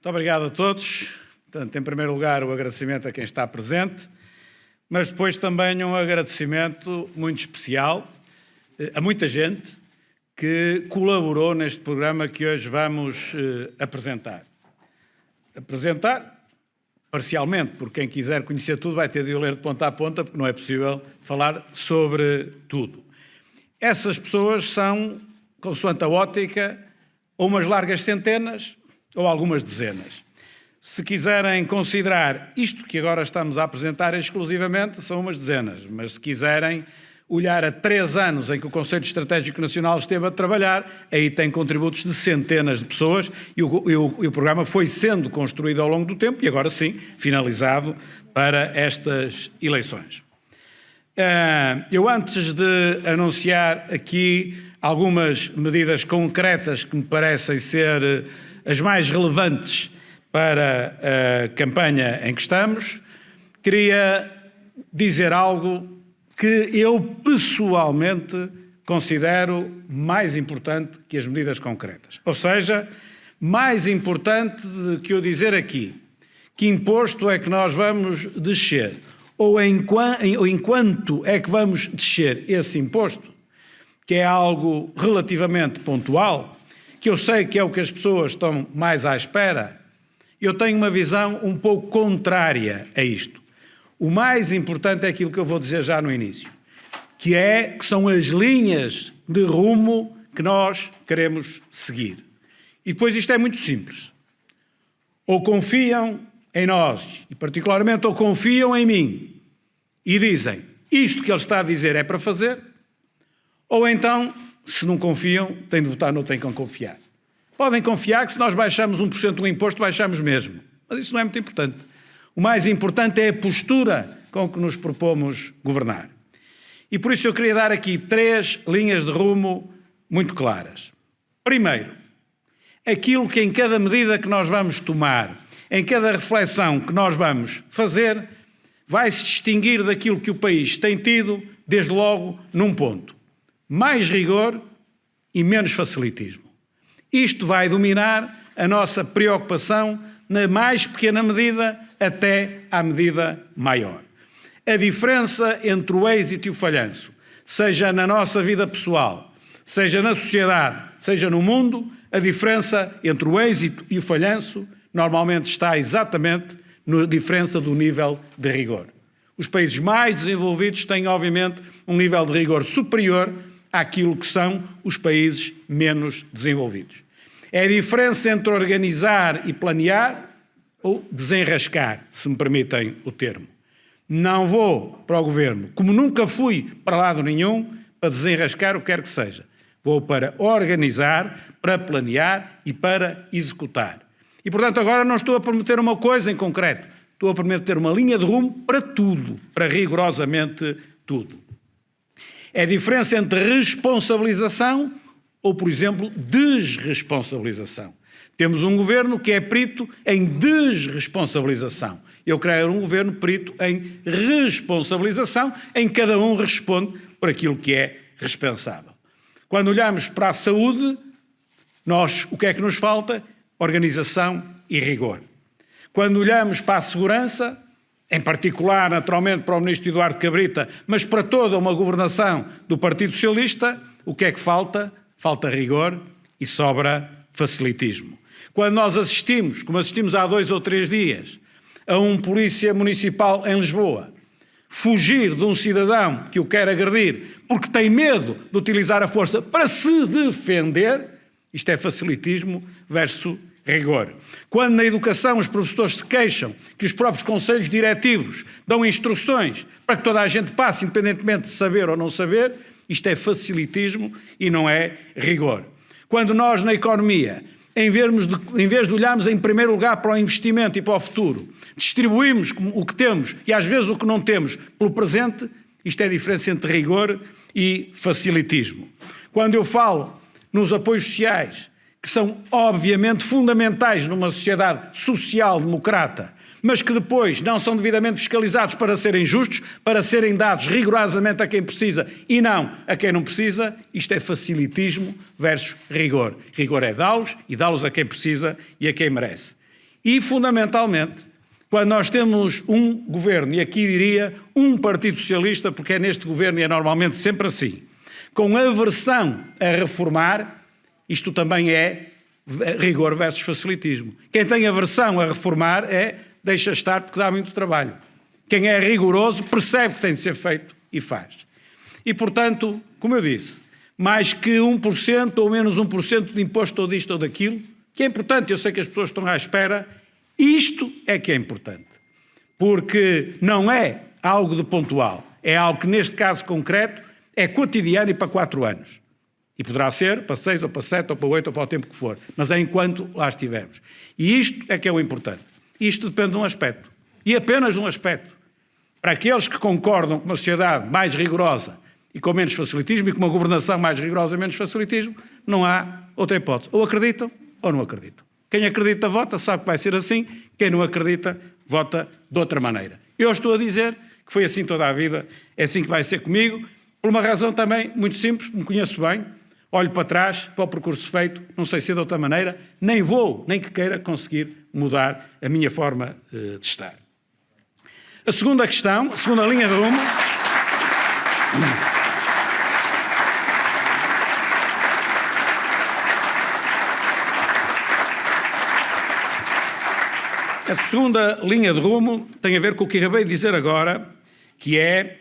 Muito obrigado a todos. Portanto, em primeiro lugar, o agradecimento a quem está presente, mas depois também um agradecimento muito especial a muita gente que colaborou neste programa que hoje vamos apresentar. Parcialmente, porque quem quiser conhecer tudo vai ter de o ler de ponta a ponta, porque não é possível falar sobre tudo. Essas pessoas são, consoante a ótica, ou umas largas centenas ou algumas dezenas. Se quiserem considerar isto que agora estamos a apresentar exclusivamente, são umas dezenas, mas se quiserem olhar a 3 anos em que o Conselho Estratégico Nacional esteve a trabalhar, aí tem contributos de centenas de pessoas e o programa foi sendo construído ao longo do tempo e agora sim, finalizado para estas eleições. Eu, antes de anunciar aqui algumas medidas concretas que me parecem ser as mais relevantes para a campanha em que estamos, queria dizer algo que eu pessoalmente considero mais importante que as medidas concretas. Ou seja, mais importante do que eu dizer aqui que imposto é que nós vamos descer, ou enquanto é que vamos descer esse imposto, que é algo relativamente pontual, que eu sei que é o que as pessoas estão mais à espera, eu tenho uma visão um pouco contrária a isto. O mais importante é aquilo que eu vou dizer já no início, que são as linhas de rumo que nós queremos seguir. E depois isto é muito simples. Ou confiam em nós, e particularmente ou confiam em mim, e dizem isto que ele está a dizer é para fazer, ou então, se não confiam, têm de votar no tem que confiar. Podem confiar que se nós baixamos 1% do imposto, baixamos mesmo. Mas isso não é muito importante. O mais importante é a postura com que nos propomos governar. E por isso eu queria dar aqui 3 linhas de rumo muito claras. Primeiro, aquilo que em cada medida que nós vamos tomar, em cada reflexão que nós vamos fazer, vai se distinguir daquilo que o país tem tido, desde logo, num ponto. Mais rigor e menos facilitismo. Isto vai dominar a nossa preocupação na mais pequena medida até à medida maior. A diferença entre o êxito e o falhanço, seja na nossa vida pessoal, seja na sociedade, seja no mundo, a diferença entre o êxito e o falhanço normalmente está exatamente na diferença do nível de rigor. Os países mais desenvolvidos têm, obviamente, um nível de rigor superior àquilo que são os países menos desenvolvidos. É a diferença entre organizar e planear ou desenrascar, se me permitem o termo. Não vou para o governo, como nunca fui para lado nenhum, para desenrascar o que quer que seja. Vou para organizar, para planear e para executar. E, portanto, agora não estou a prometer uma coisa em concreto. Estou a prometer uma linha de rumo para tudo, para rigorosamente tudo. É a diferença entre responsabilização ou, por exemplo, desresponsabilização. Temos um governo que é perito em desresponsabilização. Eu quero um governo perito em responsabilização, em que cada um responde por aquilo que é responsável. Quando olhamos para a saúde, o que é que nos falta? Organização e rigor. Quando olhamos para a segurança, em particular, naturalmente, para o ministro Eduardo Cabrita, mas para toda uma governação do Partido Socialista, o que é que falta? Falta rigor e sobra facilitismo. Quando nós assistimos, como assistimos há 2 ou 3 dias, a um polícia municipal em Lisboa fugir de um cidadão que o quer agredir porque tem medo de utilizar a força para se defender, isto é facilitismo versus rigor. Quando na educação os professores se queixam que os próprios conselhos diretivos dão instruções para que toda a gente passe, independentemente de saber ou não saber, isto é facilitismo e não é rigor. Quando nós, na economia, em vez de olharmos em primeiro lugar para o investimento e para o futuro, distribuímos o que temos e às vezes o que não temos pelo presente, isto é a diferença entre rigor e facilitismo. Quando eu falo nos apoios sociais, que são obviamente fundamentais numa sociedade social-democrata, mas que depois não são devidamente fiscalizados para serem justos, para serem dados rigorosamente a quem precisa e não a quem não precisa, isto é facilitismo versus rigor. Rigor é dá-los e dá-los a quem precisa e a quem merece. E, fundamentalmente, quando nós temos um governo, e aqui diria um Partido Socialista, porque é neste governo e é normalmente sempre assim, com aversão a reformar, isto também é rigor versus facilitismo. Quem tem aversão a reformar deixa estar porque dá muito trabalho. Quem é rigoroso percebe que tem de ser feito e faz. E, portanto, como eu disse, mais que 1% ou menos 1% de imposto ou disto ou daquilo, que é importante, eu sei que as pessoas estão à espera, isto é que é importante. Porque não é algo de pontual, é algo que neste caso concreto é cotidiano e para 4 anos. E poderá ser para 6 ou para 7 ou para 8 ou para o tempo que for, mas é enquanto lá estivermos. E isto é que é o importante. Isto depende de um aspecto, e apenas de um aspecto. Para aqueles que concordam com uma sociedade mais rigorosa e com menos facilitismo, e com uma governação mais rigorosa e menos facilitismo, não há outra hipótese. Ou acreditam ou não acreditam. Quem acredita vota, sabe que vai ser assim. Quem não acredita vota de outra maneira. Eu estou a dizer que foi assim toda a vida, é assim que vai ser comigo, por uma razão também muito simples, me conheço bem, olho para trás, para o percurso feito, não sei se é de outra maneira, nem vou, nem que queira conseguir mudar a minha forma de estar. A segunda questão, a segunda linha de rumo... A segunda linha de rumo tem a ver com o que acabei de dizer agora, que é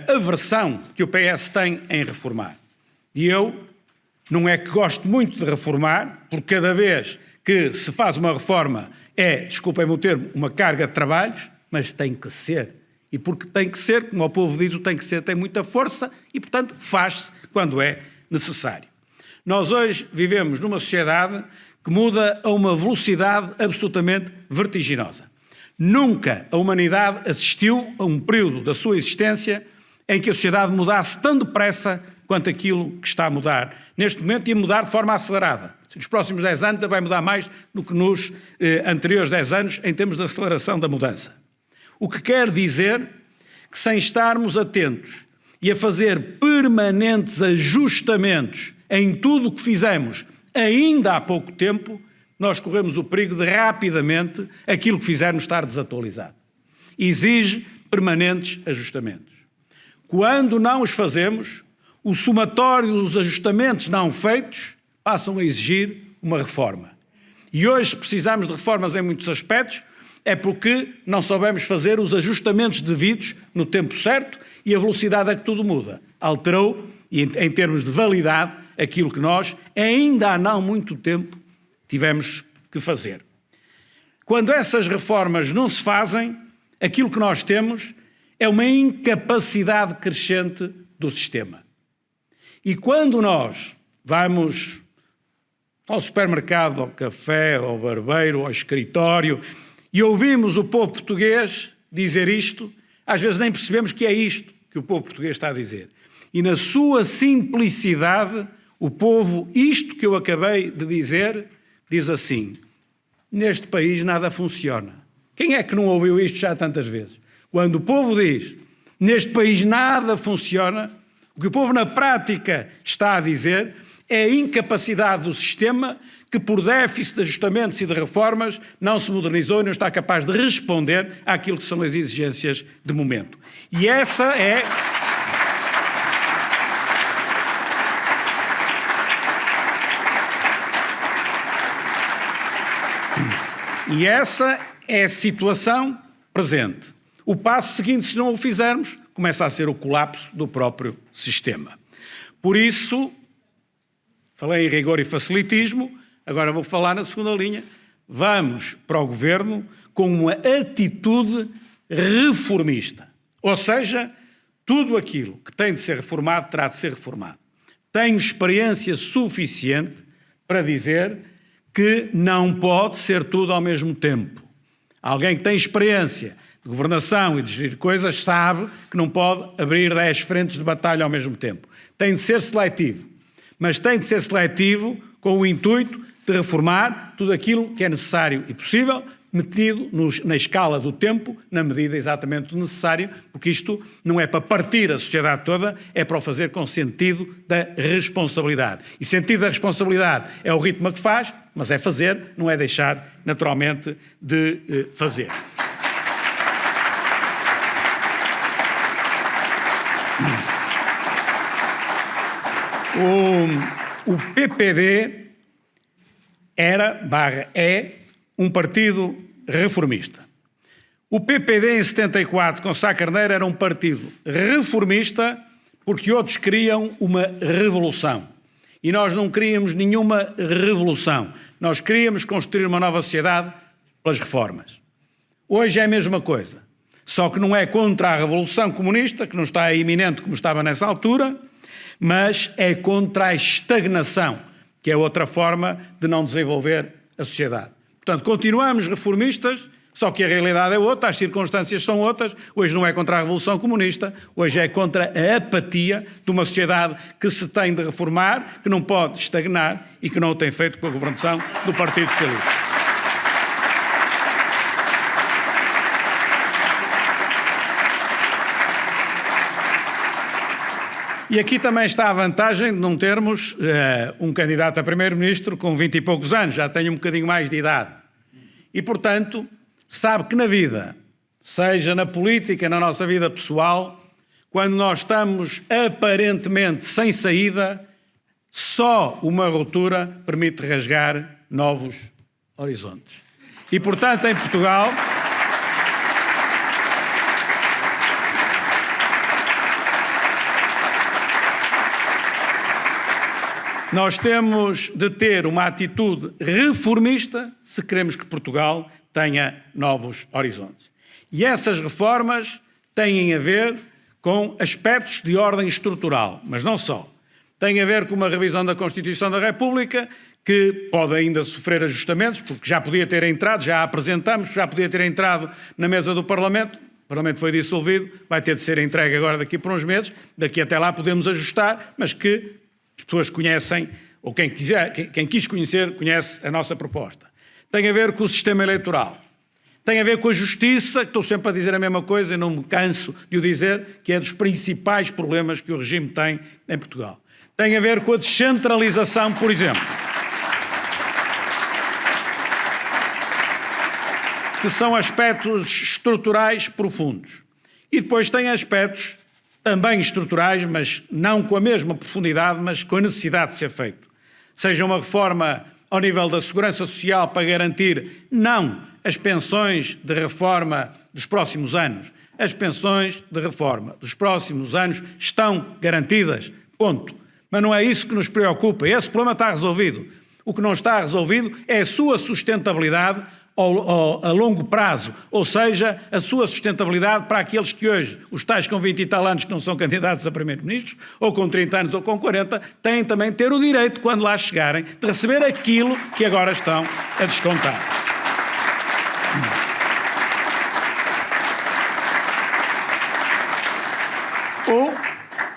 a aversão que o PS tem em reformar. E eu não é que gosto muito de reformar, porque cada vez que se faz uma reforma desculpem-me o termo, uma carga de trabalhos, mas tem que ser. E porque tem que ser, como o povo diz, o tem que ser tem muita força e, portanto, faz-se quando é necessário. Nós hoje vivemos numa sociedade que muda a uma velocidade absolutamente vertiginosa. Nunca a humanidade assistiu a um período da sua existência em que a sociedade mudasse tão depressa quanto aquilo que está a mudar. Neste momento ia mudar de forma acelerada. Nos próximos 10 anos vai mudar mais do que nos anteriores 10 anos em termos de aceleração da mudança. O que quer dizer que sem estarmos atentos e a fazer permanentes ajustamentos em tudo o que fizemos ainda há pouco tempo, nós corremos o perigo de rapidamente aquilo que fizermos estar desatualizado. Exige permanentes ajustamentos. Quando não os fazemos, o somatório dos ajustamentos não feitos passam a exigir uma reforma. E hoje, se precisamos de reformas em muitos aspectos, é porque não soubemos fazer os ajustamentos devidos no tempo certo e a velocidade a que tudo muda. Alterou, em termos de validade, aquilo que nós, ainda há não muito tempo, tivemos que fazer. Quando essas reformas não se fazem, aquilo que nós temos é uma incapacidade crescente do sistema. E quando nós vamos ao supermercado, ao café, ao barbeiro, ao escritório, e ouvimos o povo português dizer isto, às vezes nem percebemos que é isto que o povo português está a dizer. E na sua simplicidade, o povo, isto que eu acabei de dizer, diz assim: neste país nada funciona. Quem é que não ouviu isto já tantas vezes? Quando o povo diz, neste país nada funciona, o que o povo na prática está a dizer é a incapacidade do sistema que, por déficit de ajustamentos e de reformas, não se modernizou e não está capaz de responder àquilo que são as exigências de momento. E essa é... E essa é a situação presente. O passo seguinte, se não o fizermos, começa a ser o colapso do próprio sistema. Por isso, falei em rigor e facilitismo, agora vou falar na segunda linha. Vamos para o governo com uma atitude reformista. Ou seja, tudo aquilo que tem de ser reformado terá de ser reformado. Tenho experiência suficiente para dizer que não pode ser tudo ao mesmo tempo. Alguém que tem experiência de governação e de gerir coisas sabe que não pode abrir 10 frentes de batalha ao mesmo tempo. Tem de ser seletivo, mas tem de ser seletivo com o intuito de reformar tudo aquilo que é necessário e possível, metido na escala do tempo, na medida exatamente do necessário, porque isto não é para partir a sociedade toda, é para o fazer com sentido da responsabilidade. E sentido da responsabilidade é o ritmo a que faz, mas é fazer, não é deixar, naturalmente, de fazer. O PPD é um partido reformista. O PPD em 74, com Sá Carneiro, era um partido reformista porque outros queriam uma revolução. E nós não queríamos nenhuma revolução. Nós queríamos construir uma nova sociedade pelas reformas. Hoje é a mesma coisa. Só que não é contra a revolução comunista, que não está iminente como estava nessa altura, mas é contra a estagnação, que é outra forma de não desenvolver a sociedade. Portanto, continuamos reformistas, só que a realidade é outra, as circunstâncias são outras. Hoje não é contra a Revolução Comunista, hoje é contra a apatia de uma sociedade que se tem de reformar, que não pode estagnar e que não o tem feito com a governação do Partido Socialista. E aqui também está a vantagem de não termos um candidato a primeiro-ministro com 20 e poucos anos, já tem um bocadinho mais de idade. E, portanto, sabe que na vida, seja na política, na nossa vida pessoal, quando nós estamos aparentemente sem saída, só uma ruptura permite rasgar novos horizontes. E, portanto, em Portugal, nós temos de ter uma atitude reformista se queremos que Portugal tenha novos horizontes. E essas reformas têm a ver com aspectos de ordem estrutural, mas não só. Tem a ver com uma revisão da Constituição da República, que pode ainda sofrer ajustamentos, porque já podia ter entrado, já a apresentamos, já podia ter entrado na mesa do Parlamento. O Parlamento foi dissolvido, vai ter de ser entregue agora daqui por uns meses. Daqui até lá podemos ajustar, mas que as pessoas conhecem, ou quem quis conhecer, conhece a nossa proposta. Tem a ver com o sistema eleitoral. Tem a ver com a justiça, que estou sempre a dizer a mesma coisa e não me canso de o dizer, que é dos principais problemas que o regime tem em Portugal. Tem a ver com a descentralização, por exemplo, que são aspectos estruturais profundos. E depois tem aspectos também estruturais, mas não com a mesma profundidade, mas com a necessidade de ser feito. Seja uma reforma ao nível da segurança social para garantir não as pensões de reforma dos próximos anos. As pensões de reforma dos próximos anos estão garantidas, ponto. Mas não é isso que nos preocupa. Esse problema está resolvido. O que não está resolvido é a sua sustentabilidade a longo prazo, ou seja, a sua sustentabilidade para aqueles que hoje, os tais com 20 e tal anos que não são candidatos a primeiro-ministros, ou com 30 anos ou com 40, têm também de ter o direito, quando lá chegarem, de receber aquilo que agora estão a descontar. Ou,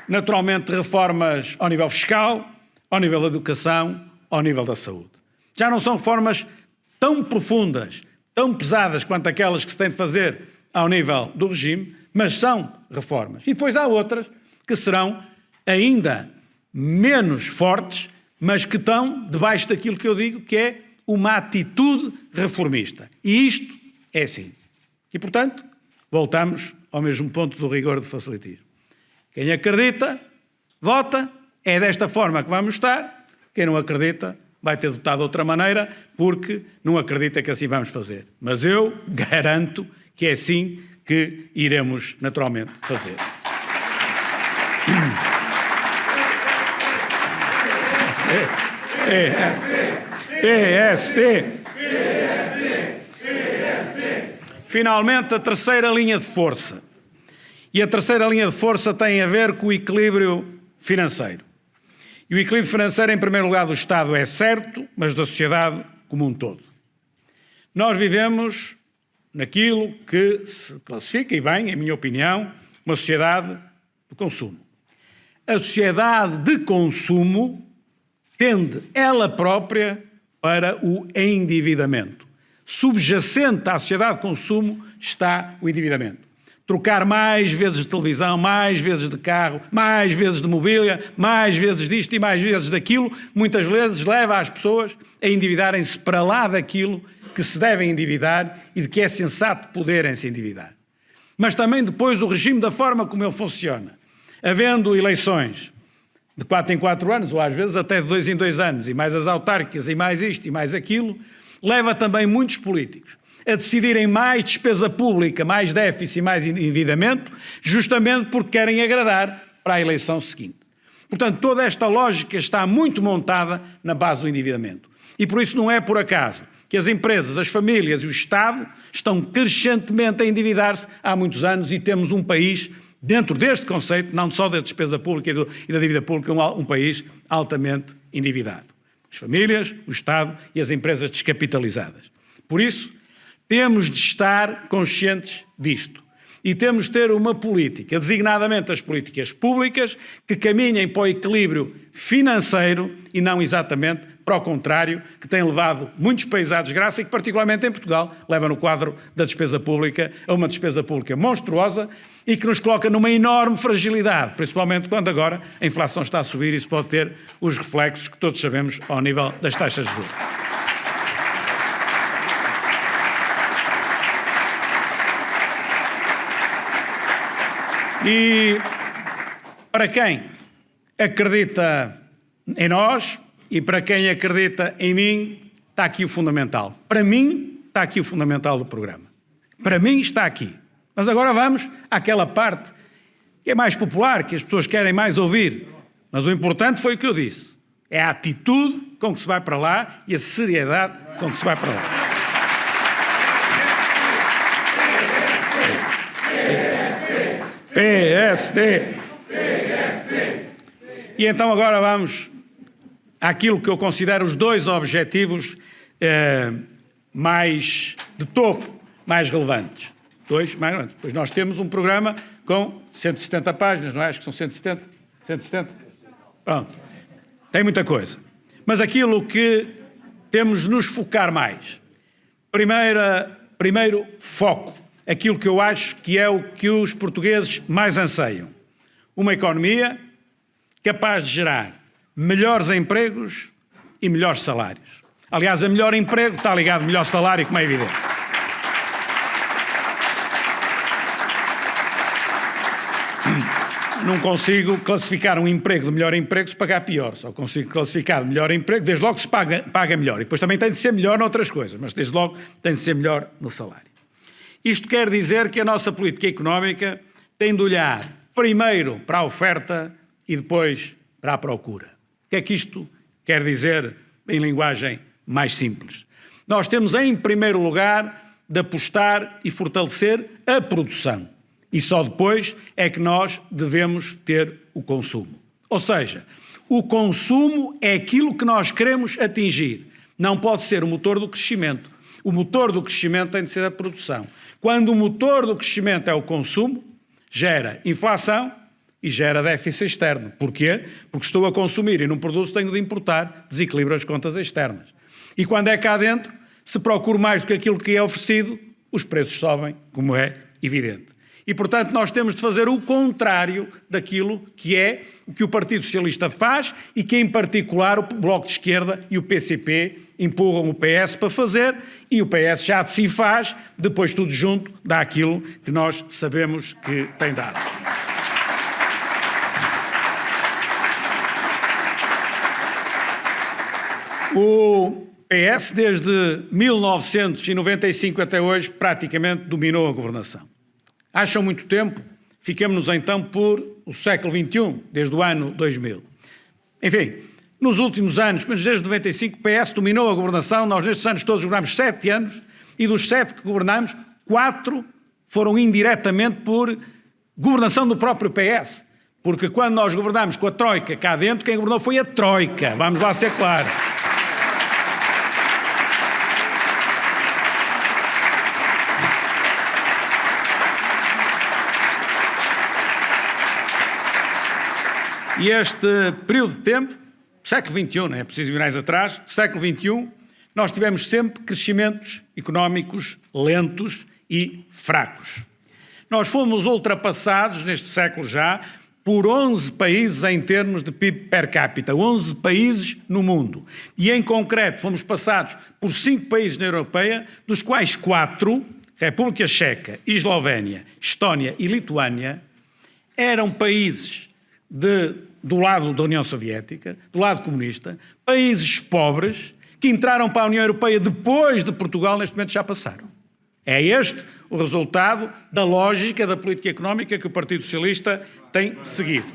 naturalmente, reformas ao nível fiscal, ao nível da educação, ao nível da saúde. Já não são reformas tão profundas, tão pesadas quanto aquelas que se tem de fazer ao nível do regime, mas são reformas. E depois há outras que serão ainda menos fortes, mas que estão debaixo daquilo que eu digo, que é uma atitude reformista. E isto é assim. E, portanto, voltamos ao mesmo ponto do rigor do facilitismo. Quem acredita, vota, é desta forma que vamos estar. Quem não acredita, vai ter votado de outra maneira, porque não acredita que assim vamos fazer. Mas eu garanto que é assim que iremos naturalmente fazer. PSD. Finalmente, a terceira linha de força. E a terceira linha de força tem a ver com o equilíbrio financeiro. E o equilíbrio financeiro, em primeiro lugar, do Estado é certo, mas da sociedade como um todo. Nós vivemos naquilo que se classifica, e bem, em minha opinião, uma sociedade de consumo. A sociedade de consumo tende, ela própria, para o endividamento. Subjacente à sociedade de consumo está o endividamento. trocar mais vezes de televisão, mais vezes de carro, mais vezes de mobília, mais vezes disto e mais vezes daquilo, muitas vezes leva as pessoas a endividarem-se para lá daquilo que se devem endividar e de que é sensato poderem se endividar. Mas também depois o regime da forma como ele funciona. Havendo eleições de 4 em 4 anos, ou às vezes até de 2 em 2 anos, e mais as autárquicas, e mais isto, e mais aquilo, leva também muitos políticos a decidirem mais despesa pública, mais déficit e mais endividamento, justamente porque querem agradar para a eleição seguinte. Portanto, toda esta lógica está muito montada na base do endividamento. E por isso não é por acaso que as empresas, as famílias e o Estado estão crescentemente a endividar-se há muitos anos e temos um país, dentro deste conceito, não só da despesa pública e da dívida pública, um país altamente endividado. As famílias, o Estado e as empresas descapitalizadas. Por isso, temos de estar conscientes disto e temos de ter uma política, designadamente as políticas públicas, que caminhem para o equilíbrio financeiro e não exatamente para o contrário, que tem levado muitos países à desgraça e que, particularmente em Portugal, leva no quadro da despesa pública a uma despesa pública monstruosa e que nos coloca numa enorme fragilidade, principalmente quando agora a inflação está a subir e isso pode ter os reflexos que todos sabemos ao nível das taxas de juros. E para quem acredita em nós e para quem acredita em mim, está aqui o fundamental. Para mim, está aqui o fundamental do programa. Para mim, está aqui. Mas agora vamos àquela parte que é mais popular, que as pessoas querem mais ouvir. Mas o importante foi o que eu disse. É a atitude com que se vai para lá e a seriedade com que se vai para lá. PSD. E então agora vamos àquilo que eu considero os 2 objetivos mais de topo, mais relevantes. 2 mais relevantes. Pois nós temos um programa com 170 páginas, não é? Acho que são 170. 170? Pronto. Tem muita coisa. Mas aquilo que temos de nos focar mais. Primeiro foco. Aquilo que eu acho que é o que os portugueses mais anseiam. Uma economia capaz de gerar melhores empregos e melhores salários. Aliás, a melhor emprego está ligado ao melhor salário, como é evidente. Não consigo classificar um emprego de melhor emprego se pagar pior. Só consigo classificar de melhor emprego, desde logo se paga melhor. E depois também tem de ser melhor noutras coisas, mas desde logo tem de ser melhor no salário. Isto quer dizer que a nossa política económica tem de olhar primeiro para a oferta e depois para a procura. O que é que isto quer dizer em linguagem mais simples? Nós temos, em primeiro lugar, de apostar e fortalecer a produção. E só depois é que nós devemos ter o consumo. Ou seja, o consumo é aquilo que nós queremos atingir. Não pode ser o motor do crescimento. O motor do crescimento tem de ser a produção. Quando o motor do crescimento é o consumo, gera inflação e gera déficit externo. Porquê? Porque estou a consumir e não produzo, tenho de importar, desequilibro as contas externas. E quando é cá dentro, se procuro mais do que aquilo que é oferecido, os preços sobem, como é evidente. E, portanto, nós temos de fazer o contrário daquilo que é o que o Partido Socialista faz e que, em particular, o Bloco de Esquerda e o PCP empurram o PS para fazer e o PS já de si faz, depois tudo junto dá aquilo que nós sabemos que tem dado. O PS, desde 1995 até hoje, praticamente dominou a governação. Acham muito tempo? Fiquemos-nos então por o século XXI, desde o ano 2000. Enfim, nos últimos anos, mas desde 95, o PS dominou a governação. Nós nestes anos todos governamos 7 anos e dos 7 que governamos, 4 foram indiretamente por governação do próprio PS. Porque quando nós governamos com a Troika cá dentro, quem governou foi a Troika. Vamos lá ser claros. E este período de tempo, século XXI, não é preciso ir mais atrás, século XXI, nós tivemos sempre crescimentos económicos lentos e fracos. nós fomos ultrapassados neste século já por 11 países em termos de PIB per capita, 11 países no mundo. E em concreto fomos passados por 5 países na Europeia, dos quais 4, República Checa, Eslovénia, Estónia e Lituânia, eram países do lado da União Soviética, do lado comunista, países pobres que entraram para a União Europeia depois de Portugal, neste momento já passaram. É este o resultado da lógica da política económica que o Partido Socialista tem seguido.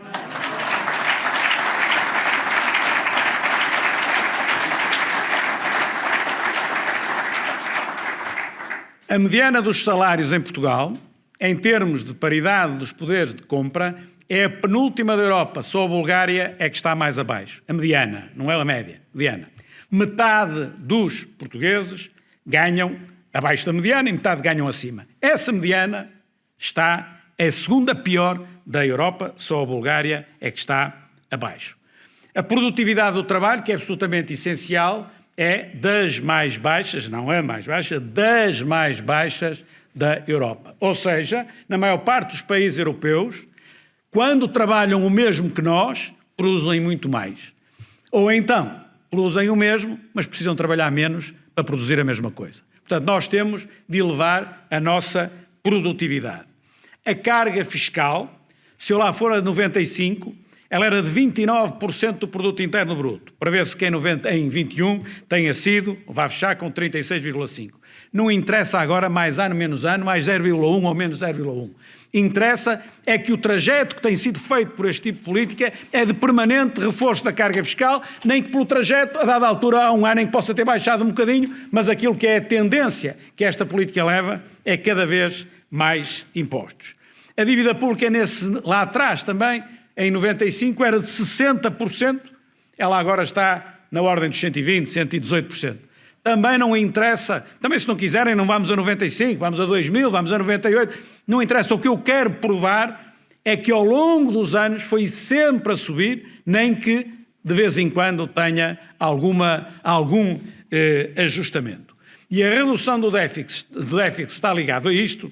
A mediana dos salários em Portugal, em termos de paridade dos poderes de compra, é a penúltima da Europa, só a Bulgária é que está mais abaixo. A mediana, não é a média, mediana. Metade dos portugueses ganham abaixo da mediana e metade ganham acima. Essa mediana é a segunda pior da Europa, só a Bulgária é que está abaixo. A produtividade do trabalho, que é absolutamente essencial, é das mais baixas, não é a mais baixa, das mais baixas da Europa. Ou seja, na maior parte dos países europeus, quando trabalham o mesmo que nós, produzem muito mais. Ou então, produzem o mesmo, mas precisam trabalhar menos para produzir a mesma coisa. Portanto, nós temos de elevar a nossa produtividade. A carga fiscal, se eu lá for a 95, ela era de 29% do produto interno bruto. Prevê-se que em 21 tenha sido, vai fechar com 36,5%. Não interessa agora mais ano, menos ano, mais 0,1 ou menos 0,1. Interessa é que o trajeto que tem sido feito por este tipo de política é de permanente reforço da carga fiscal, nem que pelo trajeto, a dada altura, há um ano em que possa ter baixado um bocadinho, mas aquilo que é a tendência que esta política leva é cada vez mais impostos. A dívida pública lá atrás também, em 95, era de 60%, ela agora está na ordem dos 120%, 118%. Também não interessa, também se não quiserem não vamos a 95, vamos a 2000, vamos a 98, não interessa. O que eu quero provar é que ao longo dos anos foi sempre a subir, nem que de vez em quando tenha algum ajustamento. E a redução do déficit está ligado a isto,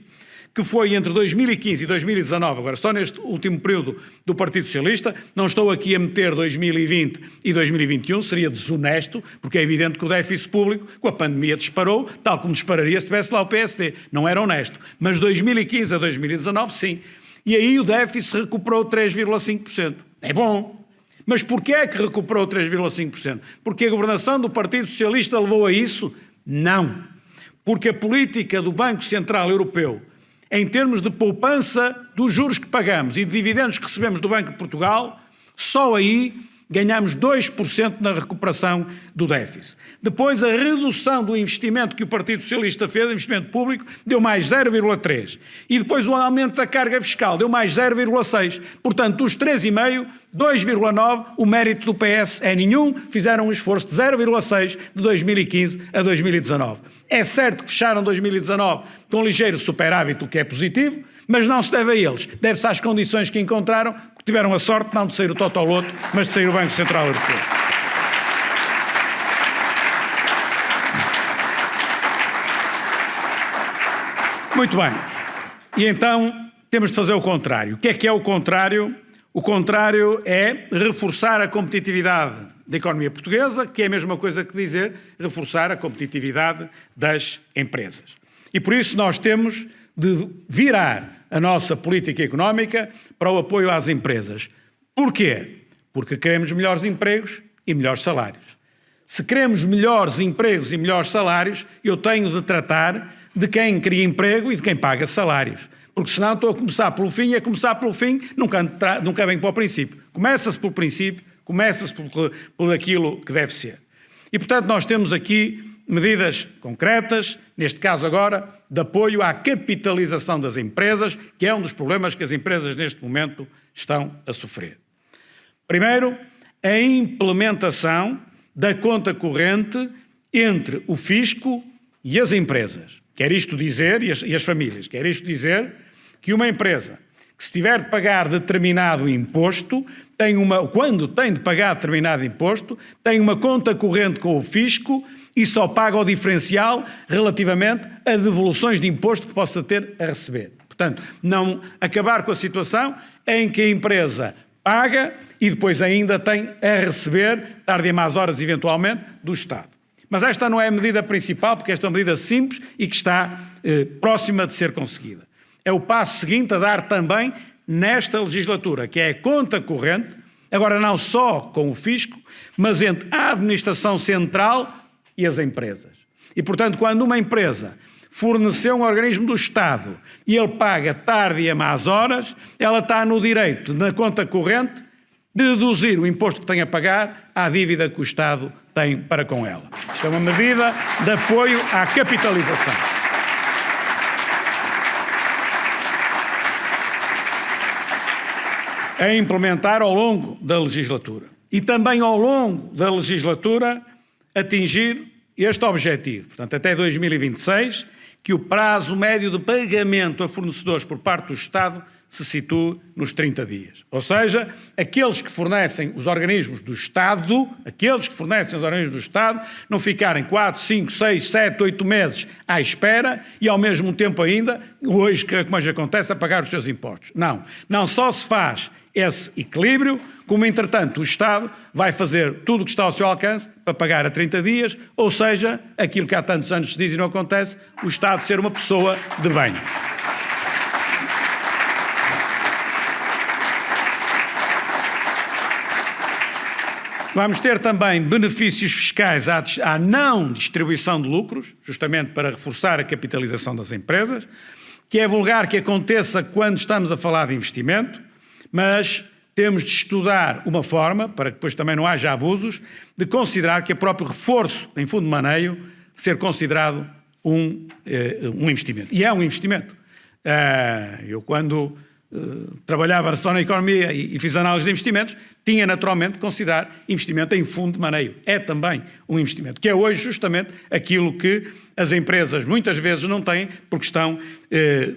que foi entre 2015 e 2019, agora só neste último período do Partido Socialista, não estou aqui a meter 2020 e 2021, seria desonesto, porque é evidente que o déficit público, com a pandemia, disparou, tal como dispararia se tivesse lá o PSD, não era honesto. Mas 2015 a 2019, sim. E aí o déficit recuperou 3,5%. É bom. Mas porquê é que recuperou 3,5%? Porque a governação do Partido Socialista levou a isso? Não. Porque a política do Banco Central Europeu, em termos de poupança dos juros que pagamos e de dividendos que recebemos do Banco de Portugal, só aí ganhamos 2% na recuperação do déficit. Depois, a redução do investimento que o Partido Socialista fez, investimento público, deu mais 0,3%. E depois o aumento da carga fiscal deu mais 0,6%. Portanto, dos 3,5%, 2,9%, o mérito do PS é nenhum, fizeram um esforço de 0,6% de 2015 a 2019. É certo que fecharam 2019 com um ligeiro superávit, o que é positivo, mas não se deve a eles. Deve-se às condições que encontraram, que tiveram a sorte não de sair o Totoloto, mas de sair o Banco Central Europeu. Muito bem. E então temos de fazer o contrário. O que é o contrário? O contrário é reforçar a competitividade da economia portuguesa, que é a mesma coisa que dizer reforçar a competitividade das empresas. E por isso nós temos de virar a nossa política económica para o apoio às empresas. Porquê? Porque queremos melhores empregos e melhores salários. Se queremos melhores empregos e melhores salários, eu tenho de tratar de quem cria emprego e de quem paga salários. Porque senão estou a começar pelo fim e a começar pelo fim nunca vem para o princípio. Começa-se pelo princípio, começa-se por aquilo que deve ser. E, portanto, nós temos aqui medidas concretas, neste caso agora, de apoio à capitalização das empresas, que é um dos problemas que as empresas neste momento estão a sofrer. Primeiro, a implementação da conta corrente entre o fisco e as empresas. Quer isto dizer, e as famílias, quer isto dizer que uma empresa que se tiver de pagar determinado imposto, quando tem de pagar determinado imposto, tem uma conta corrente com o fisco e só paga o diferencial relativamente a devoluções de imposto que possa ter a receber. Portanto, não acabar com a situação em que a empresa paga e depois ainda tem a receber, tarde e más horas eventualmente, do Estado. Mas esta não é a medida principal, porque esta é uma medida simples e que está próxima de ser conseguida. É o passo seguinte a dar também nesta legislatura, que é a conta corrente, agora não só com o fisco, mas entre a administração central e as empresas. E, portanto, quando uma empresa forneceu um organismo do Estado e ele paga tarde e a más horas, ela está no direito, na conta corrente, de deduzir o imposto que tem a pagar à dívida que o Estado tem para com ela. Isto é uma medida de apoio à capitalização. A implementar ao longo da legislatura. E também ao longo da legislatura atingir este objetivo. Portanto, até 2026, que o prazo médio de pagamento a fornecedores por parte do Estado se situe nos 30 dias. Ou seja, aqueles que fornecem os organismos do Estado, não ficarem 4, 5, 6, 7, 8 meses à espera e ao mesmo tempo ainda, hoje, como hoje acontece, a pagar os seus impostos. Não só se faz esse equilíbrio, como entretanto o Estado vai fazer tudo o que está ao seu alcance para pagar a 30 dias, ou seja, aquilo que há tantos anos se diz e não acontece, o Estado ser uma pessoa de bem. Vamos ter também benefícios fiscais à não distribuição de lucros, justamente para reforçar a capitalização das empresas, que é vulgar que aconteça quando estamos a falar de investimento, mas temos de estudar uma forma, para que depois também não haja abusos, de considerar que o próprio reforço em fundo de maneio ser considerado um investimento. E é um investimento. Eu quando trabalhava só na economia e fiz análise de investimentos, tinha naturalmente de considerar investimento em fundo de maneio. É também um investimento, que é hoje justamente aquilo que as empresas muitas vezes não têm porque estão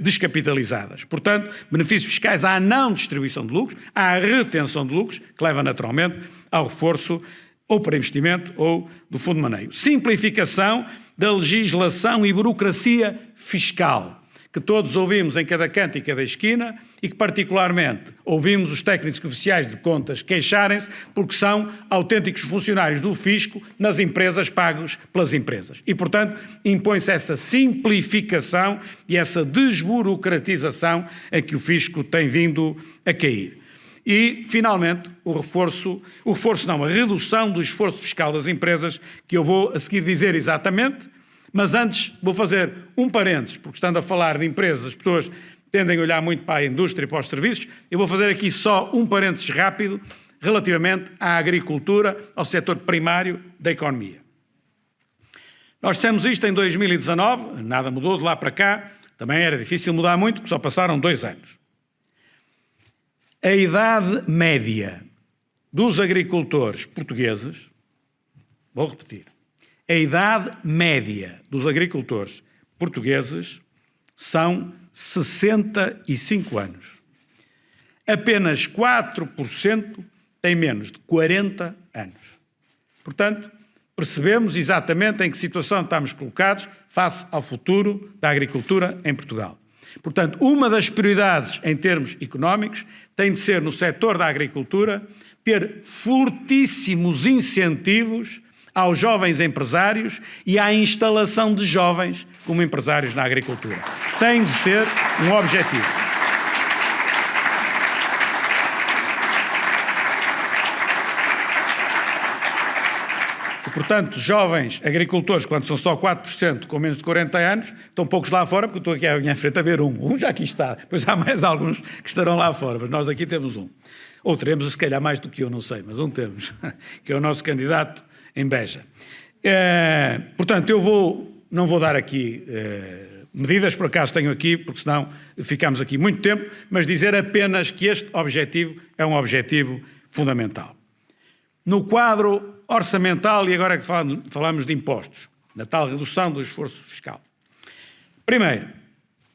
descapitalizadas. Portanto, benefícios fiscais à não distribuição de lucros, à retenção de lucros, que leva naturalmente ao reforço ou para investimento ou do fundo de maneio. Simplificação da legislação e burocracia fiscal, que todos ouvimos em cada canto e cada esquina e que particularmente ouvimos os técnicos oficiais de contas queixarem-se porque são autênticos funcionários do fisco nas empresas pagos pelas empresas. E, portanto, impõe-se essa simplificação e essa desburocratização a que o fisco tem vindo a cair. E, finalmente, a redução do esforço fiscal das empresas, que eu vou a seguir dizer exatamente. Mas antes vou fazer um parênteses, porque estando a falar de empresas, as pessoas tendem a olhar muito para a indústria e para os serviços. Eu vou fazer aqui só um parênteses rápido relativamente à agricultura, ao setor primário da economia. Nós dissemos isto em 2019, nada mudou de lá para cá, também era difícil mudar muito, porque só passaram 2 anos. A idade média dos agricultores portugueses, vou repetir, a idade média dos agricultores portugueses são 65 anos. Apenas 4% têm menos de 40 anos. Portanto, percebemos exatamente em que situação estamos colocados face ao futuro da agricultura em Portugal. Portanto, uma das prioridades em termos económicos tem de ser, no setor da agricultura, ter fortíssimos incentivos aos jovens empresários e à instalação de jovens como empresários na agricultura. Tem de ser um objetivo. E, portanto, jovens agricultores, quando são só 4% com menos de 40 anos, estão poucos lá fora, porque eu estou aqui à minha frente a ver um já aqui está, depois há mais alguns que estarão lá fora, mas nós aqui temos um. Ou teremos, se calhar, mais do que eu, não sei, mas um temos, que é o nosso candidato em Beja. Portanto, não vou dar aqui medidas, por acaso tenho aqui, porque senão ficamos aqui muito tempo, mas dizer apenas que este objetivo é um objetivo fundamental. No quadro orçamental, e agora que falamos de impostos, da tal redução do esforço fiscal. Primeiro,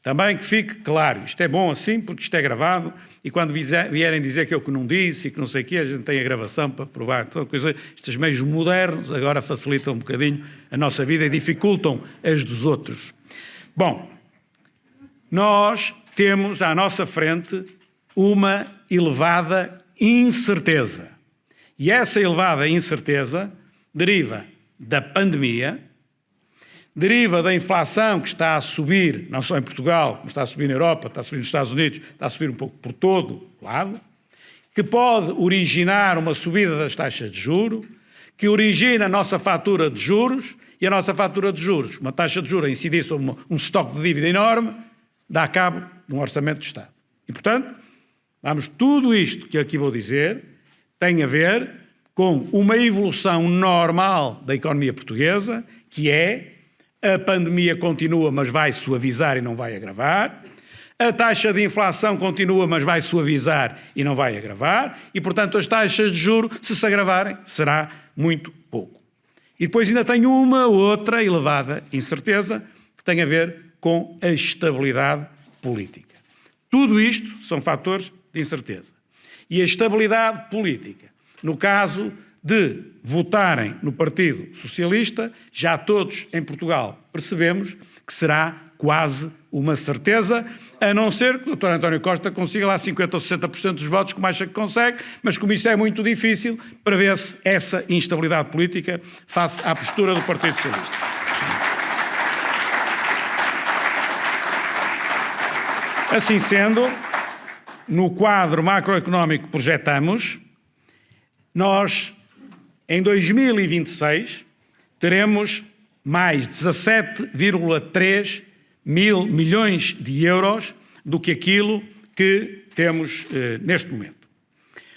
também que fique claro, isto é bom assim, porque isto é gravado, e quando vierem dizer que eu que não disse e que não sei o quê, a gente tem a gravação para provar. Toda coisa, estes meios modernos agora facilitam um bocadinho a nossa vida e dificultam as dos outros. Bom, nós temos à nossa frente uma elevada incerteza. E essa elevada incerteza deriva da pandemia, deriva da inflação que está a subir, não só em Portugal, como está a subir na Europa, está a subir nos Estados Unidos, está a subir um pouco por todo o lado, que pode originar uma subida das taxas de juros, que origina a nossa fatura de juros, e a nossa fatura de juros, uma taxa de juros a incidir sobre um estoque de dívida enorme, dá cabo de um orçamento de Estado. E, portanto, tudo isto que aqui vou dizer tem a ver com uma evolução normal da economia portuguesa, que é a pandemia continua, mas vai suavizar e não vai agravar. A taxa de inflação continua, mas vai suavizar e não vai agravar. E, portanto, as taxas de juros, se agravarem, será muito pouco. E depois ainda tem uma outra elevada incerteza que tem a ver com a estabilidade política. Tudo isto são fatores de incerteza. E a estabilidade política, no caso de votarem no Partido Socialista, já todos em Portugal percebemos que será quase uma certeza, a não ser que o Dr. António Costa consiga lá 50% ou 60% dos votos, como acha que consegue, mas como isso é muito difícil, prevê-se essa instabilidade política face à postura do Partido Socialista. Assim sendo, no quadro macroeconómico que projetamos, nós, em 2026, teremos mais 17,3 mil milhões de euros do que aquilo que temos neste momento.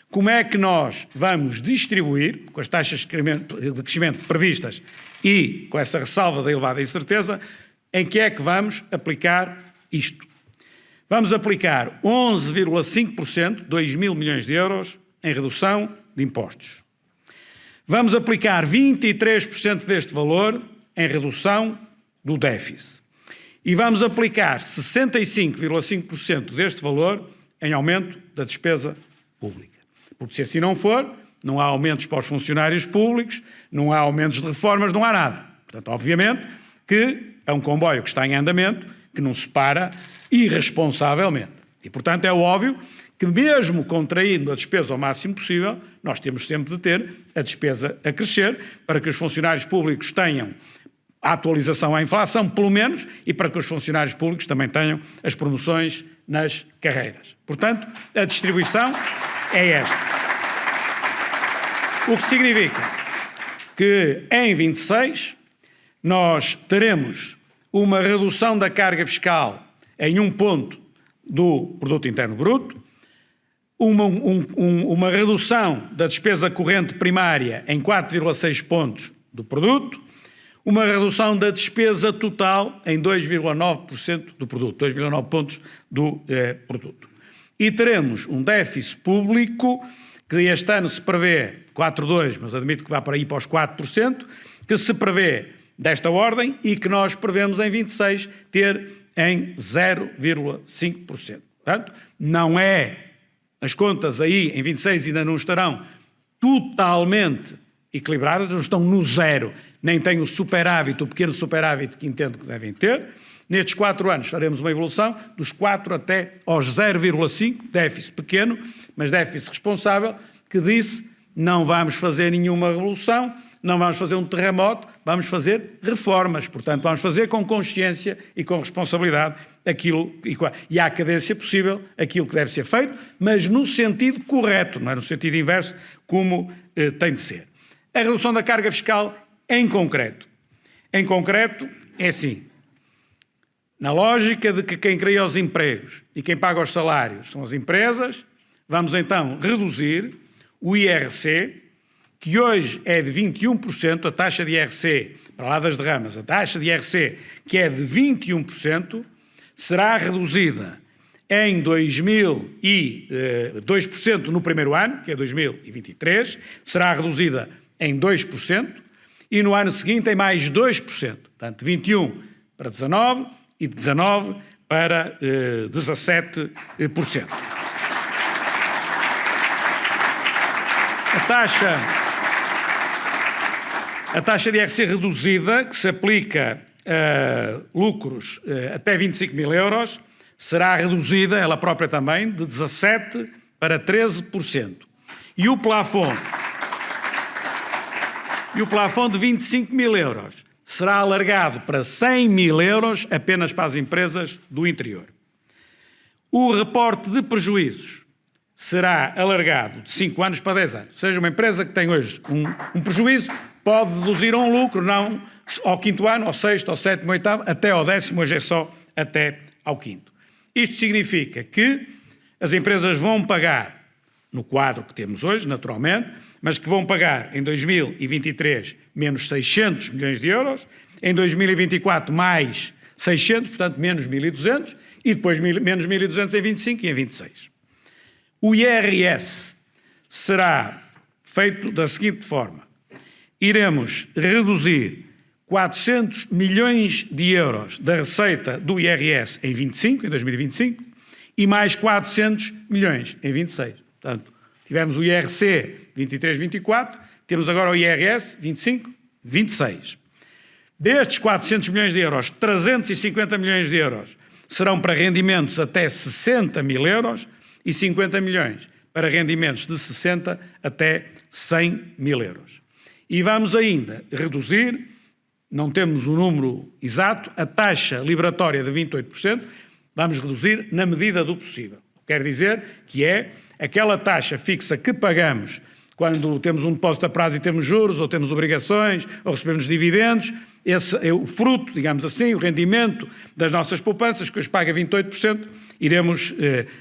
Como é que nós vamos distribuir, com as taxas de crescimento previstas e com essa ressalva da elevada incerteza, em que é que vamos aplicar isto? Vamos aplicar 11,5%, 2 mil milhões de euros, em redução de impostos. Vamos aplicar 23% deste valor em redução do déficit. E vamos aplicar 65,5% deste valor em aumento da despesa pública. Porque se assim não for, não há aumentos para os funcionários públicos, não há aumentos de reformas, não há nada. Portanto, obviamente que é um comboio que está em andamento, que não se para irresponsavelmente. E, portanto, é óbvio que mesmo contraindo a despesa ao máximo possível, nós temos sempre de ter a despesa a crescer para que os funcionários públicos tenham a atualização à inflação, pelo menos, e para que os funcionários públicos também tenham as promoções nas carreiras. Portanto, a distribuição é esta. O que significa que em 26 nós teremos uma redução da carga fiscal em 1 ponto do Produto Interno Bruto, uma redução da despesa corrente primária em 4,6 pontos do produto, uma redução da despesa total em 2,9% do produto, 2,9 pontos do produto. E teremos um déficit público que este ano se prevê 4,2%, mas admito que vá para aí para os 4%, que se prevê desta ordem e que nós prevemos em 26 ter em 0,5%. Portanto, não é, as contas aí em 26 ainda não estarão totalmente equilibradas, não estão no zero, nem têm o superávit, o pequeno superávit que entendo que devem ter. Nestes 4 anos faremos uma evolução dos 4 até aos 0,5, déficit pequeno, mas déficit responsável, que disse não vamos fazer nenhuma revolução, não vamos fazer um terremoto, vamos fazer reformas. Portanto, vamos fazer com consciência e com responsabilidade aquilo, e à cadência possível, aquilo que deve ser feito, mas no sentido correto, não é no sentido inverso, como tem de ser. A redução da carga fiscal em concreto. Em concreto, é assim. Na lógica de que quem cria os empregos e quem paga os salários são as empresas, vamos então reduzir o IRC, que hoje é de 21%, a taxa de IRC, para lá das derramas, a taxa de IRC, que é de 21%, será reduzida em 2% no primeiro ano, que é 2023, será reduzida em 2%, e no ano seguinte em mais 2%, portanto, 21% para 19% e 19% para 17%. A taxa de IRC reduzida, que se aplica a lucros até 25 mil euros, será reduzida, ela própria também, de 17% para 13%. E o plafond de 25 mil euros será alargado para 100 mil euros apenas para as empresas do interior. O reporte de prejuízos será alargado de 5 anos para 10 anos. Ou seja, uma empresa que tem hoje um prejuízo pode deduzir a um lucro, não ao 5º ano, ao 6º, ao 7º, ao 8º, até ao 10º, hoje é só até ao 5º. Isto significa que as empresas vão pagar, no quadro que temos hoje, naturalmente, mas que vão pagar em 2023 menos 600 milhões de euros, em 2024 mais 600, portanto menos 1.200, e depois menos 1.200 em 25 e em 26. O IRS será feito da seguinte forma: iremos reduzir 400 milhões de euros da receita do IRS em 2025, e mais 400 milhões em 26. Portanto, tivemos o IRC 23-24, temos agora o IRS 25-26. Destes 400 milhões de euros, 350 milhões de euros serão para rendimentos até 60 mil euros e 50 milhões para rendimentos de 60 até 100 mil euros. E vamos ainda reduzir, não temos o número exato, a taxa liberatória de 28%, vamos reduzir na medida do possível. Quer dizer que é aquela taxa fixa que pagamos quando temos um depósito a prazo e temos juros, ou temos obrigações, ou recebemos dividendos, esse é o fruto, digamos assim, o rendimento das nossas poupanças, que hoje paga 28%, iremos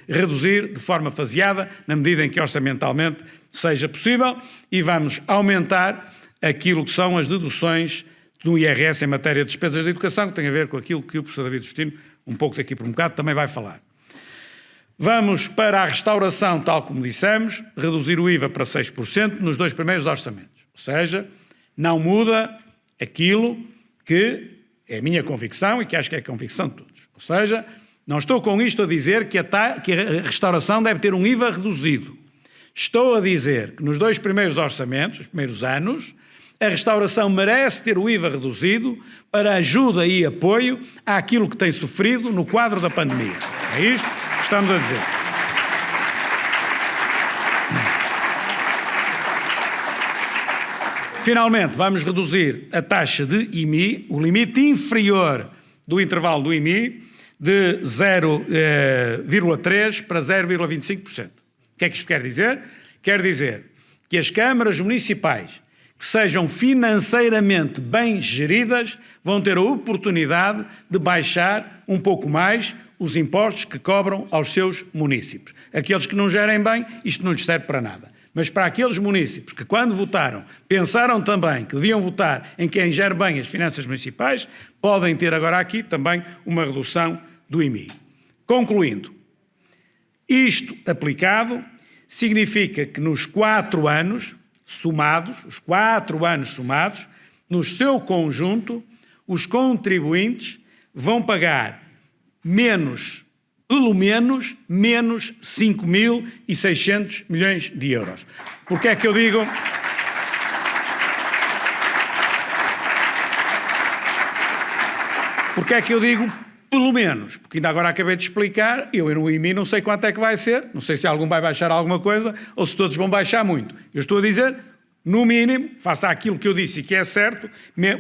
reduzir de forma faseada, na medida em que orçamentalmente seja possível, e vamos aumentar aquilo que são as deduções do IRS em matéria de despesas de educação, que tem a ver com aquilo que o professor David Justino, um pouco daqui por um bocado, também vai falar. Vamos para a restauração, tal como dissemos, reduzir o IVA para 6% nos 2 primeiros orçamentos. Ou seja, não muda aquilo que é a minha convicção e que acho que é a convicção de todos. Ou seja, não estou com isto a dizer que a restauração deve ter um IVA reduzido. Estou a dizer que nos 2 primeiros orçamentos, os primeiros anos, a restauração merece ter o IVA reduzido para ajuda e apoio àquilo que tem sofrido no quadro da pandemia. É isto que estamos a dizer. Finalmente, vamos reduzir a taxa de IMI, o limite inferior do intervalo do IMI, de 0,3% para 0,25%. O que é que isto quer dizer? Quer dizer que as câmaras municipais que sejam financeiramente bem geridas vão ter a oportunidade de baixar um pouco mais os impostos que cobram aos seus municípios. Aqueles que não gerem bem, isto não lhes serve para nada. Mas para aqueles municípios que, quando votaram, pensaram também que deviam votar em quem gere bem as finanças municipais, podem ter agora aqui também uma redução do IMI. Concluindo, isto aplicado significa que nos 4 anos somados, os 4 anos somados, no seu conjunto, os contribuintes vão pagar pelo menos 5.600 milhões de euros. Porquê é que eu digo? Porquê é que eu digo pelo menos? Porque ainda agora acabei de explicar, eu no IMI não sei quanto é que vai ser, não sei se algum vai baixar alguma coisa ou se todos vão baixar muito. Eu estou a dizer, no mínimo, face àquilo que eu disse e que é certo,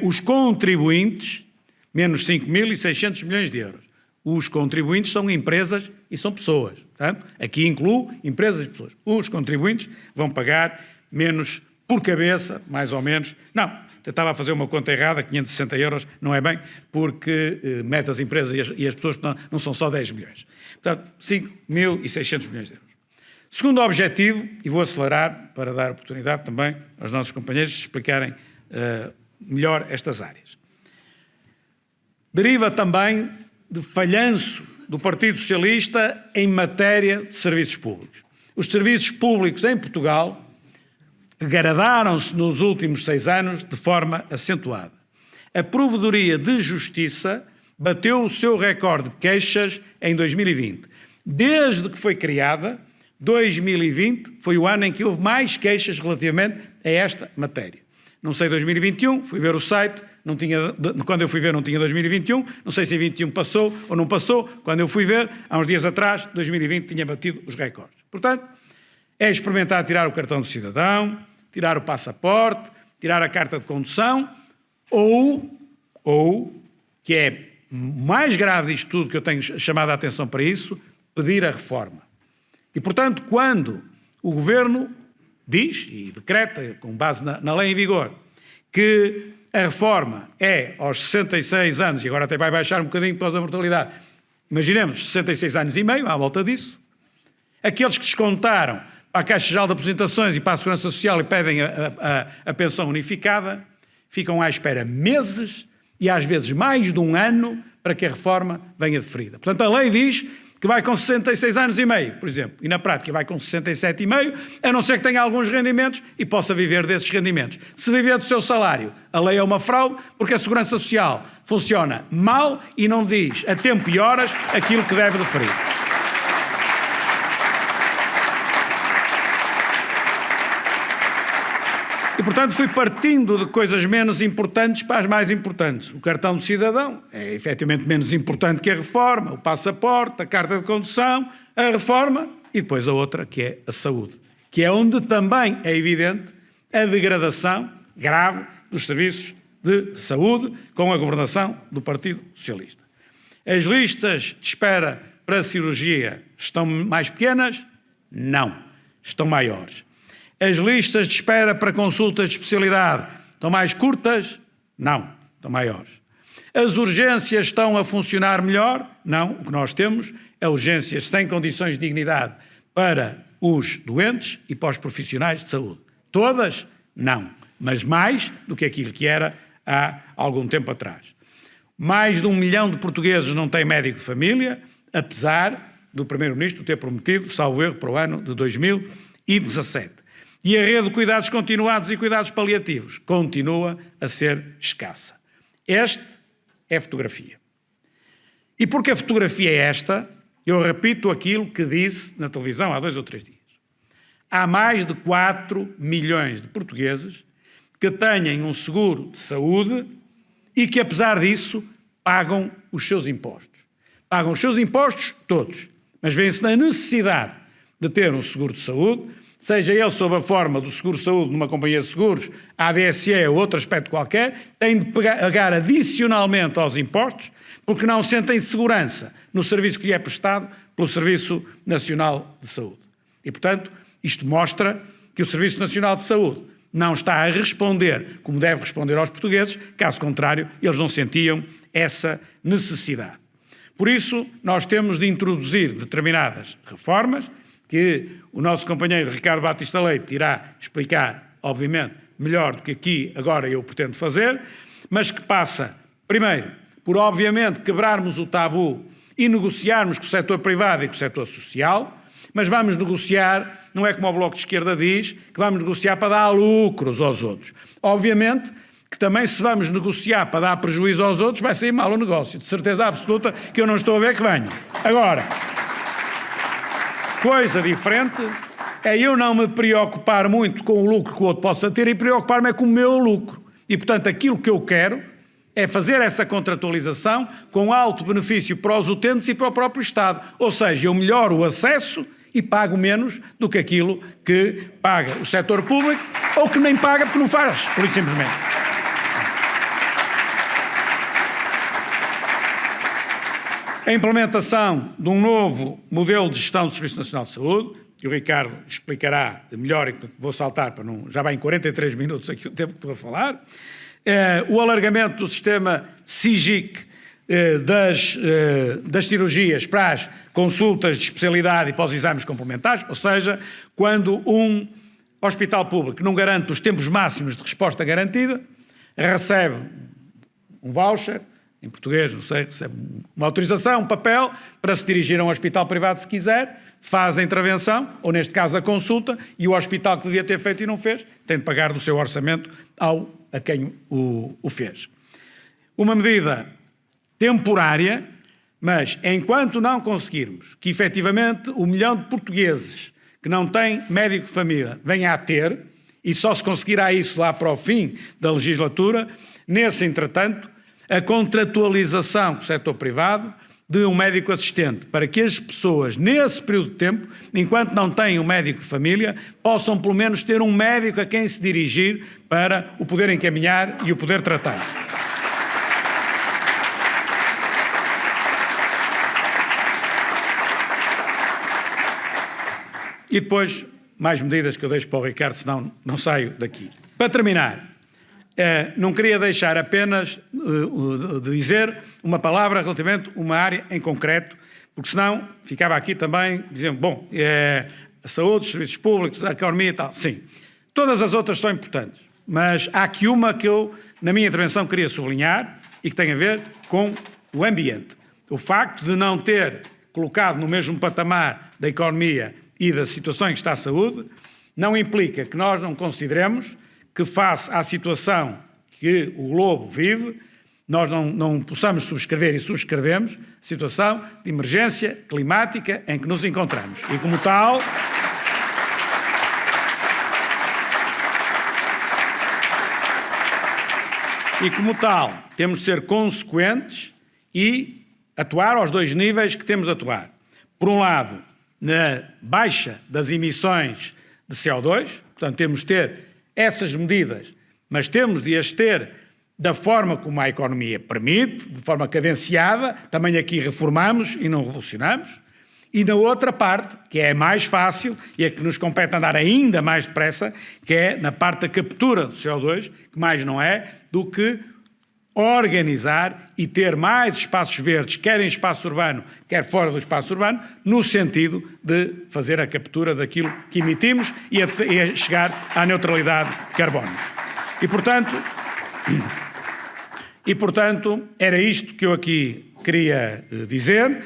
os contribuintes, menos 5.600 milhões de euros. Os contribuintes são empresas e são pessoas. Portanto, aqui incluo empresas e pessoas. Os contribuintes vão pagar menos por cabeça, mais ou menos. Não, estava a fazer uma conta errada, 560 euros, não é bem, porque mete as empresas e as pessoas, não são só 10 milhões. Portanto, 5.600 milhões de euros. Segundo objetivo, e vou acelerar para dar oportunidade também aos nossos companheiros de explicarem melhor estas áreas. Deriva também de falhanço do Partido Socialista em matéria de serviços públicos. Os serviços públicos em Portugal degradaram-se nos últimos 6 anos de forma acentuada. A Provedoria de Justiça bateu o seu recorde de queixas em 2020. Desde que foi criada, 2020 foi o ano em que houve mais queixas relativamente a esta matéria. Não sei 2021, fui ver o site, não tinha, quando eu fui ver não tinha 2021, não sei se em 21 passou ou não passou, quando eu fui ver, há uns dias atrás, 2020 tinha batido os recordes. Portanto, é experimentar tirar o cartão do cidadão, tirar o passaporte, tirar a carta de condução, ou, que é mais grave disto tudo, que eu tenho chamado a atenção para isso, pedir a reforma. E, portanto, quando o Governo diz e decreta, com base na lei em vigor, que a reforma é aos 66 anos, e agora até vai baixar um bocadinho por causa da mortalidade, imaginemos 66 anos e meio, à volta disso, aqueles que descontaram para a Caixa Geral de Aposentações e para a Segurança Social e pedem a pensão unificada, ficam à espera meses e às vezes mais de um ano para que a reforma venha deferida. Portanto, a lei diz que vai com 66 anos e meio, por exemplo, e na prática vai com 67,5, a não ser que tenha alguns rendimentos e possa viver desses rendimentos. Se viver do seu salário, a lei é uma fraude, porque a Segurança Social funciona mal e não diz a tempo e horas aquilo que deve deferir. E, portanto, fui partindo de coisas menos importantes para as mais importantes. O cartão do cidadão é efetivamente menos importante que a reforma, o passaporte, a carta de condução, a reforma e depois a outra, que é a saúde, que é onde também é evidente a degradação grave dos serviços de saúde com a governação do Partido Socialista. As listas de espera para a cirurgia estão mais pequenas? Não, estão maiores. As listas de espera para consultas de especialidade estão mais curtas? Não, estão maiores. As urgências estão a funcionar melhor? Não, o que nós temos é urgências sem condições de dignidade para os doentes e para os profissionais de saúde. Todas? Não, mas mais do que aquilo que era há algum tempo atrás. Mais de 1 milhão de portugueses não têm médico de família, apesar do Primeiro-Ministro ter prometido, salvo erro, para o ano de 2017. E a rede de cuidados continuados e cuidados paliativos continua a ser escassa. Esta é a fotografia. E porque a fotografia é esta, eu repito aquilo que disse na televisão há 2 ou 3 dias. Há mais de 4 milhões de portugueses que têm um seguro de saúde e que, apesar disso, pagam os seus impostos. Pagam os seus impostos todos, mas vêem-se na necessidade de ter um seguro de saúde, seja ele sob a forma do seguro-saúde numa companhia de seguros, a ADSE ou outro aspecto qualquer, têm de pagar adicionalmente aos impostos, porque não sentem segurança no serviço que lhe é prestado pelo Serviço Nacional de Saúde. E, portanto, isto mostra que o Serviço Nacional de Saúde não está a responder como deve responder aos portugueses, caso contrário, eles não sentiam essa necessidade. Por isso, nós temos de introduzir determinadas reformas, que o nosso companheiro Ricardo Batista Leite irá explicar, obviamente, melhor do que aqui agora eu pretendo fazer, mas que passa, primeiro, por obviamente quebrarmos o tabu e negociarmos com o setor privado e com o setor social, mas vamos negociar, não é como o Bloco de Esquerda diz, que vamos negociar para dar lucros aos outros. Obviamente que também se vamos negociar para dar prejuízo aos outros, vai sair mal o negócio, de certeza absoluta que eu não estou a ver que venha. Agora, coisa diferente é eu não me preocupar muito com o lucro que o outro possa ter e preocupar-me é com o meu lucro. E, portanto, aquilo que eu quero é fazer essa contratualização com alto benefício para os utentes e para o próprio Estado. Ou seja, eu melhoro o acesso e pago menos do que aquilo que paga o setor público ou que nem paga porque não faz, por isso simplesmente. A implementação de um novo modelo de gestão do Serviço Nacional de Saúde, que o Ricardo explicará melhor e que vou saltar para não... Já vai em 43 minutos aqui o tempo que estou a falar. O alargamento do sistema SIGIC das cirurgias para as consultas de especialidade e para os exames complementares, ou seja, quando um hospital público não garante os tempos máximos de resposta garantida, recebe um voucher, em português, não sei, recebe uma autorização, um papel, para se dirigir a um hospital privado se quiser, faz a intervenção, ou neste caso a consulta, e o hospital que devia ter feito e não fez, tem de pagar do seu orçamento a quem o fez. Uma medida temporária, mas enquanto não conseguirmos que efetivamente 1 milhão de portugueses que não têm médico de família venha a ter, E só se conseguirá isso lá para o fim da legislatura, nesse entretanto, a contratualização com o setor privado de um médico assistente, para que as pessoas, nesse período de tempo, enquanto não têm um médico de família, possam pelo menos ter um médico a quem se dirigir para o poder encaminhar e o poder tratar. E depois, mais medidas que eu deixo para o Ricardo, senão não saio daqui. Para terminar, não queria deixar apenas de dizer uma palavra relativamente a uma área em concreto, porque senão ficava aqui também dizendo, bom, a saúde, os serviços públicos, a economia e tal. Sim, todas as outras são importantes, mas há aqui uma que eu, na minha intervenção, queria sublinhar e que tem a ver com o ambiente. O facto de não ter colocado no mesmo patamar da economia e da situação em que está a saúde, não implica que nós não consideremos que, face à situação que o globo vive, nós não possamos subscrever e subscrevemos a situação de emergência climática em que nos encontramos. E como tal, temos de ser consequentes e atuar aos dois níveis que temos de atuar. Por um lado, na baixa das emissões de CO2, portanto, temos de ter essas medidas, mas temos de as ter da forma como a economia permite, de forma cadenciada, também aqui reformamos e não revolucionamos, e na outra parte, que é mais fácil e a que nos compete andar ainda mais depressa, que é na parte da captura do CO2, que mais não é do que organizar e ter mais espaços verdes, quer em espaço urbano, quer fora do espaço urbano, no sentido de fazer a captura daquilo que emitimos e a chegar à neutralidade de carbono. E, portanto, era isto que eu aqui queria dizer,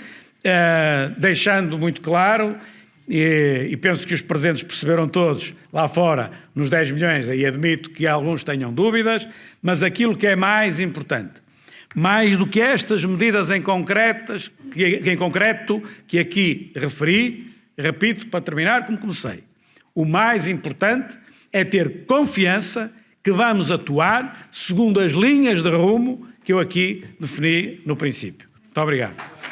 deixando muito claro, e penso que os presentes perceberam todos lá fora, nos 10 milhões, aí admito que alguns tenham dúvidas, mas aquilo que é mais importante, mais do que estas medidas em concreto que aqui referi, repito para terminar como comecei, o mais importante é ter confiança que vamos atuar segundo as linhas de rumo que eu aqui defini no princípio. Muito obrigado.